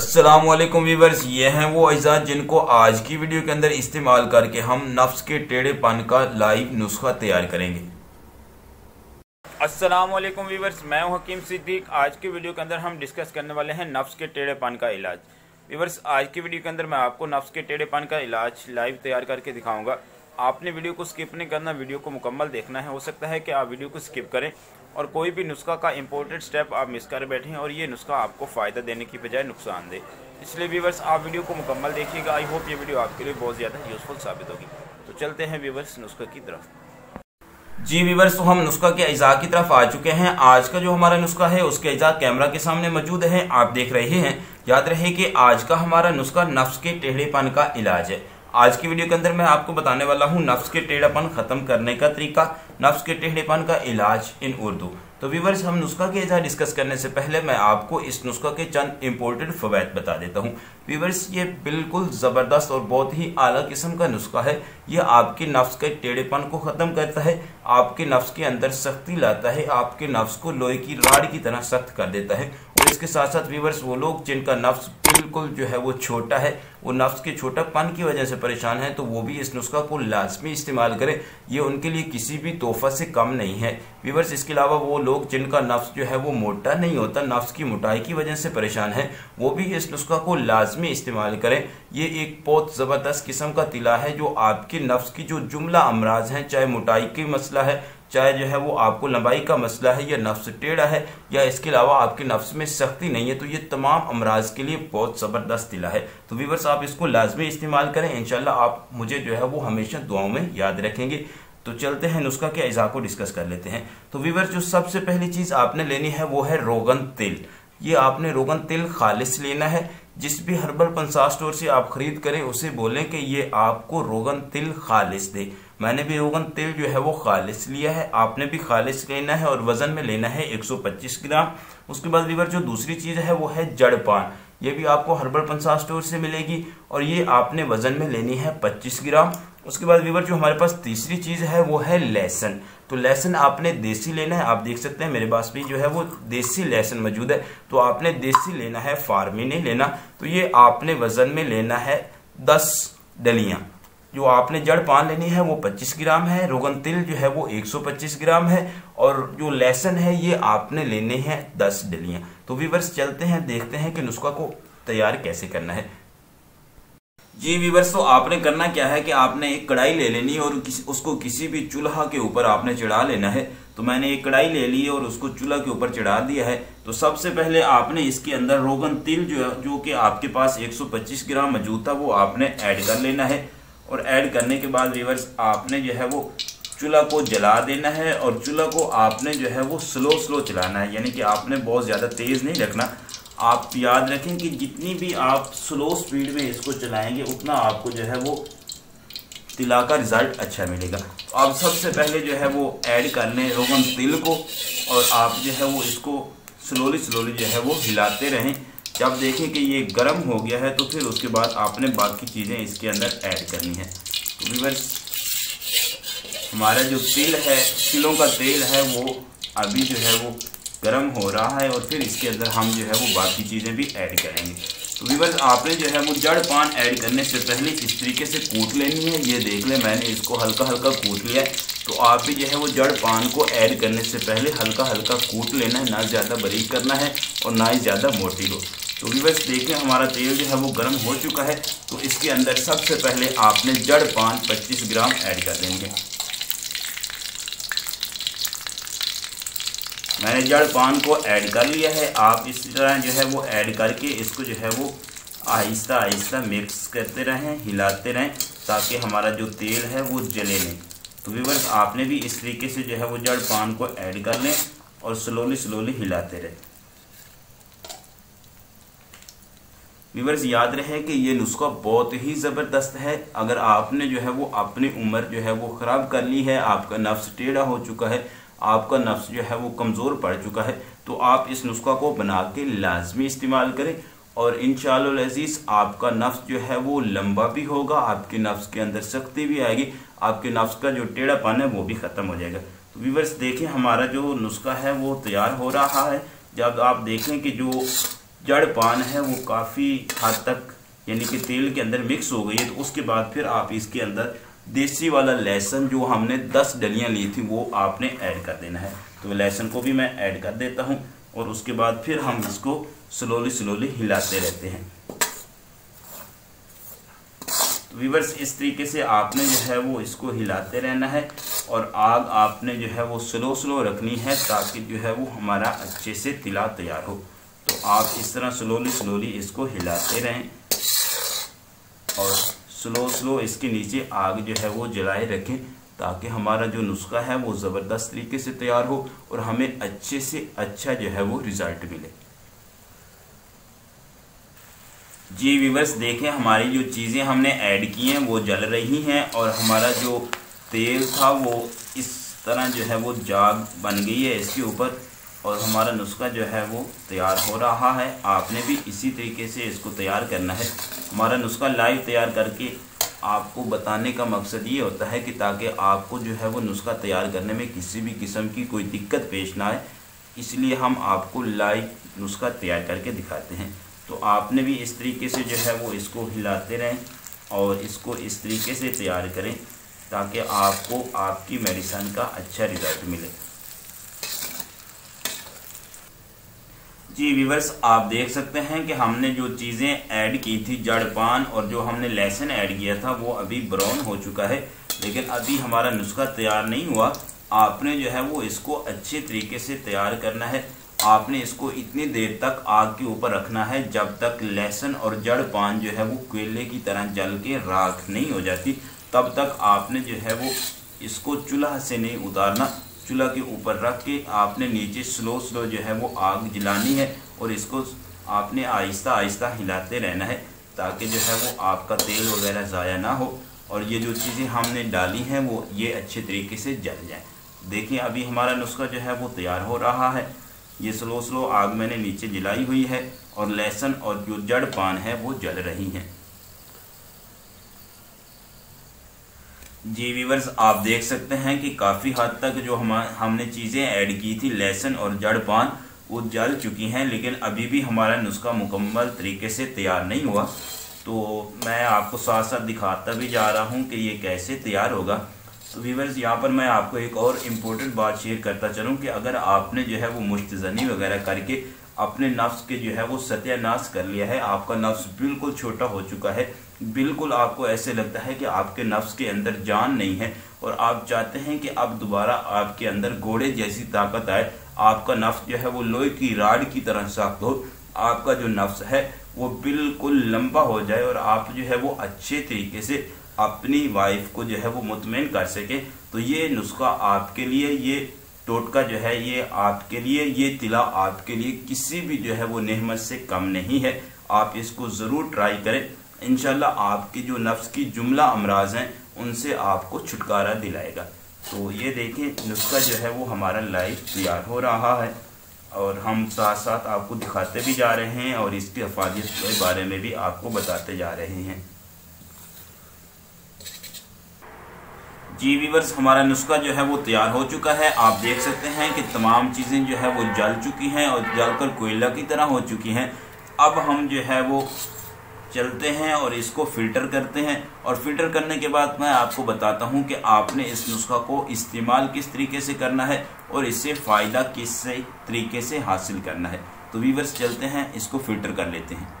अस्सलामुअलैकुम व्यूअर्स, ये हैं वो अज़ा जिनको आज की वीडियो के अंदर इस्तेमाल करके हम नफ्स के टेढ़ेपन का लाइव नुस्खा तैयार करेंगे। अस्सलामुअलैकुम व्यूअर्स, मैं हूं हकीम सिद्दीक। आज की वीडियो के अंदर हम डिस्कस करने वाले हैं नफ्स के टेढ़ेपन का इलाज। व्यूअर्स, आज की वीडियो के अंदर मैं आपको नफ्स के टेढ़ेपन का इलाज लाइव तैयार करके दिखाऊंगा। आपने वीडियो को स्किप नहीं करना, वीडियो को मुकम्मल देखना है। हो सकता है कि आप वीडियो को स्किप करें और कोई भी नुस्खा का इंपॉर्टेंट स्टेप आप मिस कर बैठें और ये नुस्खा आपको फ़ायदा देने की बजाय नुकसान दे। इसलिए व्यूअर्स, आप वीडियो को मुकम्मल देखिएगा। आई होप ये वीडियो आपके लिए बहुत ज़्यादा यूज़फुल साबित होगी। तो चलते हैं व्यूअर्स नुस्खा की तरफ। जी व्यूअर्स, तो हम नुस्खा के अज़ा की तरफ आ चुके हैं। आज का जो हमारा नुस्खा है उसके अज़ा कैमरा के सामने मौजूद है, आप देख रहे हैं। याद रहे कि आज का हमारा नुस्खा नफ्स के टेढ़ेपन का इलाज है। आज की वीडियो के अंदर मैं आपको बताने वाला हूं नफ्स के टेढ़ेपन खत्म करने का तरीका, नफ्स के टेढ़ेपन का इलाज इन उर्दू। तो व्यूअर्स, हम नुस्खा के अज़ा डिस्कस करने से पहले मैं आपको इस नुस्खा के चंद इंपॉर्टेंट फवायद बता देता हूं। व्यूअर्स, ये बिल्कुल ज़बरदस्त और बहुत ही आला किस्म का नुस्खा है। ये आपके नफ्स के टेढ़ेपन को ख़त्म करता है, आपके नफ्स के अंदर सख्ती लाता है, आपके नफ्स को लोहे की राड की तरह सख्त कर देता है। और इसके साथ साथ व्यूअर्स, वो लोग जिनका नफ्स बिल्कुल जो है वो छोटा है, वो नफ्स के छोटापन की वजह से परेशान है, तो वो भी इस नुस्खा को लाजमी इस्तेमाल करें। ये उनके लिए किसी भी तोहफा से कम नहीं है। व्यूअर्स, इसके अलावा वो लोग जिनका नफ्स जो है वो मोटा नहीं होता, नफ्स की मोटाई की वजह से परेशान है, वो भी इस नुस्खा को लाजमी इस्तेमाल करें। ये एक बहुत ज़बरदस्त किस्म का तिला है जो आपके नफ्स की जो जुमला अमराज हैं, चाहे मोटाई की मसला है, चाहे जो है वो आपको लंबाई का मसला है, या नफ्स टेढ़ा है, या इसके अलावा आपके नफ्स में सख्ती नहीं है, तो ये तमाम अमराज के लिए बहुत ज़बरदस्त तिला है। तो व्यूअर्स, आप इसको लाजमी इस्तेमाल करें। इंशाल्लाह आप मुझे जो है वो हमेशा दुआओं में याद रखेंगे। तो चलते हैं नुस्खा के अज़ा को डिस्कस कर लेते हैं। तो व्यूअर्स, जो सबसे पहली चीज़ आपने लेनी है वो है रोगन तिल। ये आपने रोगन तिल खालिस लेना है। जिस भी हर्बल पंसार स्टोर से आप खरीद करें उसे बोलें कि ये आपको रोगन तिल खालिस दे। मैंने भी रोगन तिल जो है वो खालिस लिया है, आपने भी खालिस लेना है और वजन में लेना है 125 ग्राम। उसके बाद व्यूअर्स, जो दूसरी चीज़ है वो है जड़ पान। ये भी आपको हर्बल पंसार स्टोर से मिलेगी और ये आपने वजन में लेनी है 25 ग्राम। उसके बाद व्यूअर्स, जो हमारे पास तीसरी चीज़ है वो है लहसुन। तो लहसुन आपने देसी लेना है। आप देख सकते हैं मेरे पास भी जो है वो देसी लहसुन मौजूद है, तो आपने देसी लेना है, फार्मी नहीं लेना। तो ये आपने वजन में लेना है 10 डलियां। जो आपने जड़ पान लेनी है वो 25 ग्राम है, रोगन तिल जो है वो 125 ग्राम है, और जो लहसुन है ये आपने लेने हैं 10 डलियां। तो व्यूअर्स, चलते हैं देखते हैं कि नुस्खा को तैयार कैसे करना है। जी व्यूअर्स, तो आपने करना क्या है कि आपने एक कढ़ाई ले लेनी है और उसको किसी भी चूल्हा के ऊपर आपने चढ़ा लेना है। तो मैंने एक कढ़ाई ले ली है और उसको चूल्हा के ऊपर चढ़ा दिया है। तो सबसे पहले आपने इसके अंदर रोगन तिल जो कि आपके पास 125 ग्राम मौजूद था वो आपने ऐड कर लेना है। और ऐड करने के बाद व्यूअर्स, आपने जो है वो चूल्हा को जला देना है और चूल्हा को आपने जो है वो स्लो चलाना है, यानी कि आपने बहुत ज़्यादा तेज़ नहीं रखना। आप याद रखें कि जितनी भी आप स्लो स्पीड में इसको चलाएंगे उतना आपको जो है वो तिला का रिजल्ट अच्छा मिलेगा। तो आप सबसे पहले जो है वो ऐड कर लें रोगन तिल को और आप जो है वो इसको स्लोली जो है वो हिलाते रहें। जब देखें कि ये गर्म हो गया है तो फिर उसके बाद आपने बाकी चीज़ें इसके अंदर ऐड करनी है। तो व्यूअर्स, हमारा जो तिल है, तिलों का तेल है, वो अभी जो है वो गर्म हो रहा है और फिर इसके अंदर हम जो है वो बाकी चीज़ें भी ऐड करेंगे। तो व्यूअर्स, आपने जो है वो जड़ पान ऐड करने से पहले इस तरीके से कूट लेनी है। ये देख लें, मैंने इसको हल्का कूट लिया है। तो आप भी जो है वो जड़ पान को ऐड करने से पहले हल्का कूट लेना है, ना ज़्यादा बारीक करना है और ना ही ज़्यादा मोटी हो। तो व्यूअर्स, देखें हमारा तेल जो है वो गर्म हो चुका है। तो इसके अंदर सबसे पहले आपने जड़ पान 25 ग्राम ऐड कर देंगे। मैंने जड़ पान को ऐड कर लिया है। आप इस तरह जो है वो ऐड करके इसको जो है वो आहिस्ता मिक्स करते रहें, हिलाते रहें, ताकि हमारा जो तेल है वो जले नहीं। तो व्यूअर्स, आपने भी इस तरीके से जो है वो जड़ पान को ऐड कर लें और स्लोली हिलाते रहें। व्यूअर्स, याद रहे कि ये नुस्खा बहुत ही ज़बरदस्त है। अगर आपने जो है वो अपनी उम्र जो है वो ख़राब कर ली है, आपका नफ्स टेढ़ा हो चुका है, आपका नफ्स जो है वो कमज़ोर पड़ चुका है, तो आप इस नुस्खा को बना के लाजमी इस्तेमाल करें और इंशाअल्लाह अज़ीज़ आपका नफ्स जो है वो लंबा भी होगा, आपके नफ्स के अंदर सख्ती भी आएगी, आपके नफ्स का जो टेढ़ापन है वो भी ख़त्म हो जाएगा। तो व्यूअर्स, देखें हमारा जो नुस्खा है वो तैयार हो रहा है। जब आप देखें कि जो जड़ पान है वो काफ़ी हद तक यानी कि तेल के अंदर मिक्स हो गई है, तो उसके बाद फिर आप इसके अंदर देसी वाला लहसुन जो हमने 10 डलियां ली थी वो आपने ऐड कर देना है। तो लहसुन को भी मैं ऐड कर देता हूं और उसके बाद फिर हम इसको स्लोली हिलाते रहते हैं। तो व्यूअर्स इस तरीके से आपने जो है वो इसको हिलाते रहना है और आग आपने जो है वो स्लो रखनी है ताकि जो है वो हमारा अच्छे से तिला तैयार हो। तो आप इस तरह स्लोली इसको हिलाते रहें और स्लो इसके नीचे आग जो है वो जलाए रखें ताकि हमारा जो नुस्खा है वो ज़बरदस्त तरीके से तैयार हो और हमें अच्छे से अच्छा जो है वो रिज़ल्ट मिले। जी व्यूअर्स देखें, हमारी जो चीज़ें हमने ऐड की हैं वो जल रही हैं और हमारा जो तेल था वो इस तरह जो है वो जाग बन गई है इसके ऊपर और हमारा नुस्खा जो है वो तैयार हो रहा है। आपने भी इसी तरीके से इसको तैयार करना है। हमारा नुस्खा लाइव तैयार करके आपको बताने का मकसद ये होता है कि ताकि आपको जो है वो नुस्खा तैयार करने में किसी भी किस्म की कोई दिक्कत पेश ना आए, इसलिए हम आपको लाइव नुस्खा तैयार करके दिखाते हैं। तो आपने भी इस तरीके से जो है वो इसको हिलाते रहें और इसको इस तरीके से तैयार करें ताकि आपको आपकी मेडिसिन का अच्छा रिजल्ट मिले। जी व्यूअर्स आप देख सकते हैं कि हमने जो चीज़ें ऐड की थी जड़ पान और जो हमने लहसुन ऐड किया था वो अभी ब्राउन हो चुका है, लेकिन अभी हमारा नुस्खा तैयार नहीं हुआ। आपने जो है वो इसको अच्छे तरीके से तैयार करना है। आपने इसको इतनी देर तक आग के ऊपर रखना है जब तक लहसुन और जड़ पान जो है वो कोयले की तरह जल के राख नहीं हो जाती, तब तक आपने जो है वो इसको चूल्हा से नहीं उतारना। चूल्हा के ऊपर रख के आपने नीचे स्लो जो है वो आग जलानी है और इसको आपने आहिस्ता हिलाते रहना है ताकि जो है वो आपका तेल वगैरह ज़ाया ना हो और ये जो चीज़ें हमने डाली हैं वो ये अच्छे तरीके से जल जाएं। देखिए अभी हमारा नुस्खा जो है वो तैयार हो रहा है। ये स्लो आग मैंने नीचे जलाई हुई है और लहसुन और जो जड़ पान है वो जल रही हैं। जी व्यूअर्स आप देख सकते हैं कि काफ़ी हद तक जो हमने चीज़ें ऐड की थी लहसुन और जड़ पान वो जल चुकी हैं, लेकिन अभी भी हमारा नुस्खा मुकम्मल तरीके से तैयार नहीं हुआ। तो मैं आपको साथ साथ दिखाता भी जा रहा हूँ कि ये कैसे तैयार होगा। तो व्यूअर्स यहाँ पर मैं आपको एक और इम्पोर्टेंट बात शेयर करता चलूँ कि अगर आपने जो है वो मुश्तज़नी वगैरह करके अपने नफ्स के जो है वो सत्यानाश कर लिया है, आपका नफ्स बिल्कुल छोटा हो चुका है, बिल्कुल आपको ऐसे लगता है कि आपके नफ्स के अंदर जान नहीं है और आप चाहते हैं कि अब दोबारा आपके अंदर घोड़े जैसी ताकत आए, आपका नफ्स जो है वो लोहे की राड की तरह सख्त हो, आपका जो नफ्स है वो बिल्कुल लंबा हो जाए और आप जो है वो अच्छे तरीके से अपनी वाइफ को जो है वो मुतमईन कर सके। तो ये नुस्खा आपके लिए, ये टोटका जो है ये आपके लिए, ये तिला आपके लिए किसी भी जो है वो नेमत से कम नहीं है। आप इसको ज़रूर ट्राई करें, इंशाल्लाह आपके जो नफ्स की जुमला अमराज हैं उनसे आपको छुटकारा दिलाएगा। तो ये देखें नुस्खा जो है वो हमारा लाइव तैयार हो रहा है और हम साथ साथ आपको दिखाते भी जा रहे हैं और इसकी हिफाजत के बारे में भी आपको बताते जा रहे हैं। जी व्यूअर्स हमारा नुस्खा जो है वो तैयार हो चुका है। आप देख सकते हैं कि तमाम चीज़ें जो है वो जल चुकी हैं और जलकर कोयला की तरह हो चुकी हैं। अब हम जो है वो चलते हैं और इसको फ़िल्टर करते हैं और फ़िल्टर करने के बाद मैं आपको बताता हूं कि आपने इस नुस्खा को इस्तेमाल किस तरीके से करना है और इससे फ़ायदा किस तरीके से हासिल करना है। तो व्यूअर्स चलते हैं, इसको फ़िल्टर कर लेते हैं।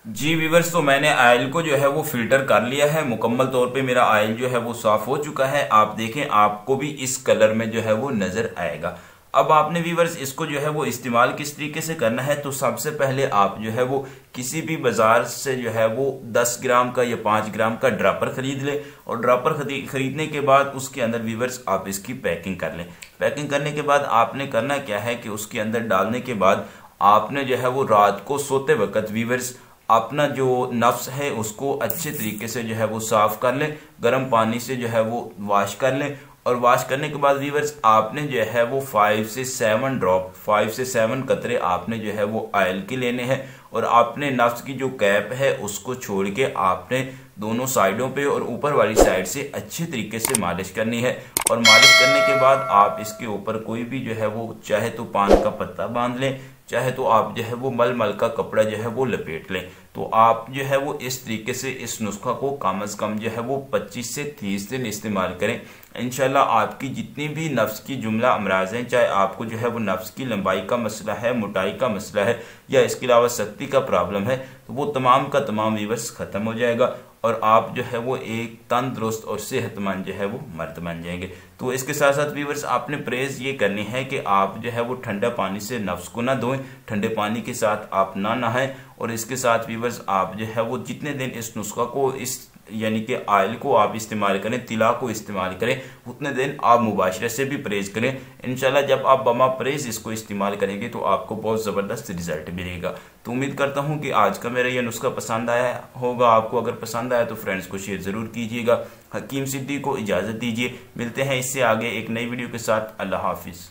जी व्यूअर्स तो मैंने आयल को जो है वो फ़िल्टर कर लिया है, मुकम्मल तौर पे मेरा आयल जो है वो साफ़ हो चुका है। आप देखें आपको भी इस कलर में जो है वो नज़र आएगा। अब आपने व्यूअर्स इसको जो है वो इस्तेमाल किस तरीके से करना है, तो सबसे पहले आप जो है वो किसी भी बाजार से जो है वो 10 ग्राम का या 5 ग्राम का ड्रॉपर खरीद ले और ड्रॉपर खरीदने के बाद उसके अंदर व्यूअर्स आप इसकी पैकिंग कर लें। पैकिंग करने के बाद आपने करना क्या है कि उसके अंदर डालने के बाद आपने जो है वो रात को सोते वक्त व्यूअर्स अपना जो नफ्स है उसको अच्छे तरीके से जो है वो साफ कर लें, गर्म पानी से जो है वो वॉश कर लें और वॉश करने के बाद व्यूअर्स आपने जो है वो 5 से 7 कतरे आपने जो है वो ऑयल के लेने हैं और आपने नफ्स की जो कैप है उसको छोड़ के आपने दोनों साइडों पे और ऊपर वाली साइड से अच्छे तरीके से मालिश करनी है। और मालिश करने के बाद आप इसके ऊपर कोई भी जो है वो चाहे तो पान का पत्ता बांध लें चाहे तो आप जो है वो मलमल का कपड़ा जो है वो लपेट लें। तो आप जो है वो इस तरीके से इस नुस्खा को कम से कम जो है वो 25 से 30 दिन इस्तेमाल करें। इंशाल्लाह आपकी जितनी भी नफ्स की जुमला अमराज हैं, चाहे आपको जो है वो नफ्स की लंबाई का मसला है, मोटाई का मसला है, या इसके अलावा सख्ती का प्रॉब्लम है, तो वो तमाम का तमाम वीवर्स खत्म हो जाएगा और आप जो है वो एक तंदुरुस्त और सेहतमंद जो है वो मर्द बन जाएंगे। तो इसके साथ साथ वीवर्स आपने परहेज ये करनी है कि आप जो है वो ठंडा पानी से नफ्स को ना धोएं, ठंडे पानी के साथ आप ना नहाएं। और इसके साथ वीवर्स आप जो है वो जितने दिन इस नुस्खा को, इस यानी कि ऑयल को आप इस्तेमाल करें, तिला को इस्तेमाल करें, उतने दिन आप मुबाशरे से भी परहेज करें। इंशाल्लाह जब आप बमा परहेज इसको इस्तेमाल करेंगे तो आपको बहुत ज़बरदस्त रिजल्ट मिलेगा। तो उम्मीद करता हूं कि आज का मेरा यह नुस्खा पसंद आया होगा आपको। अगर पसंद आया तो फ्रेंड्स को शेयर ज़रूर कीजिएगा। हकीम सिद्दीक को इजाज़त दीजिए, मिलते हैं इससे आगे एक नई वीडियो के साथ। अल्लाह हाफिज़।